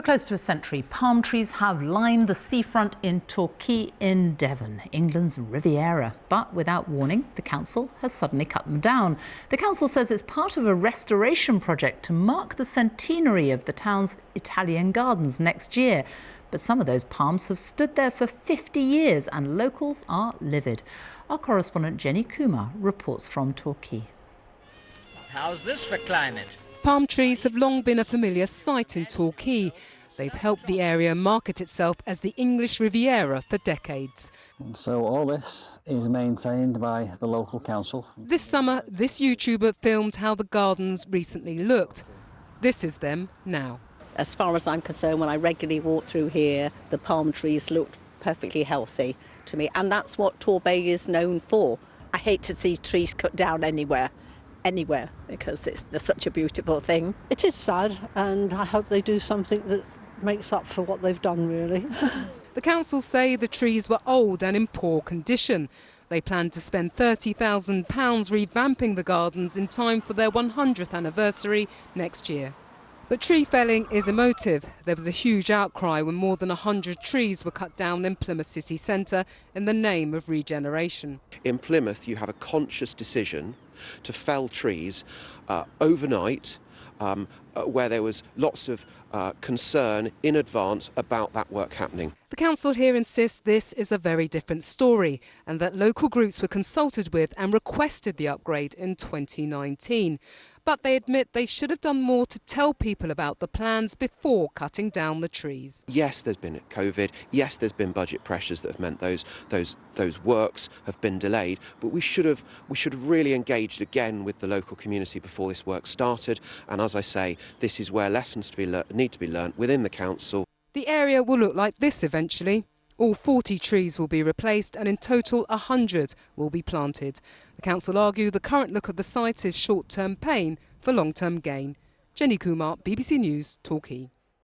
For close to a century, palm trees have lined the seafront in Torquay in Devon, England's Riviera. But without warning, the council has suddenly cut them down. The council says it's part of a restoration project to mark the centenary of the town's Italian gardens next year. But some of those palms have stood there for 50 years and locals are livid. Our correspondent Jenny Kumar reports from Torquay. How's this for climate? Palm trees have long been a familiar sight in Torquay. They've helped the area market itself as the English Riviera for decades. And so all this is maintained by the local council. This summer, this YouTuber filmed how the gardens recently looked. This is them now. As far as I'm concerned, when I regularly walk through here, the palm trees looked perfectly healthy to me. And that's what Torquay is known for. I hate to see trees cut down anywhere, because it's such a beautiful thing. It is sad, and I hope they do something that makes up for what they've done, really. The council say the trees were old and in poor condition. They plan to spend £30,000 revamping the gardens in time for their 100th anniversary next year. But tree felling is emotive. There was a huge outcry when more than 100 trees were cut down in Plymouth city centre in the name of regeneration. In Plymouth, you have a conscious decision to fell trees overnight, where there was lots of concern in advance about that work happening. The council here insists this is a very different story and that local groups were consulted with and requested the upgrade in 2019. But they admit they should have done more to tell people about the plans before cutting down the trees. Yes, there's been COVID. Yes, there's been budget pressures that have meant those works have been delayed. But we should have really engaged again with the local community before this work started. And as I say, this is where lessons need to be learnt within the council. The area will look like this eventually. All 40 trees will be replaced and in total 100 will be planted. The council argue the current look of the site is short-term pain for long-term gain. Jenny Kumar, BBC News, Torquay.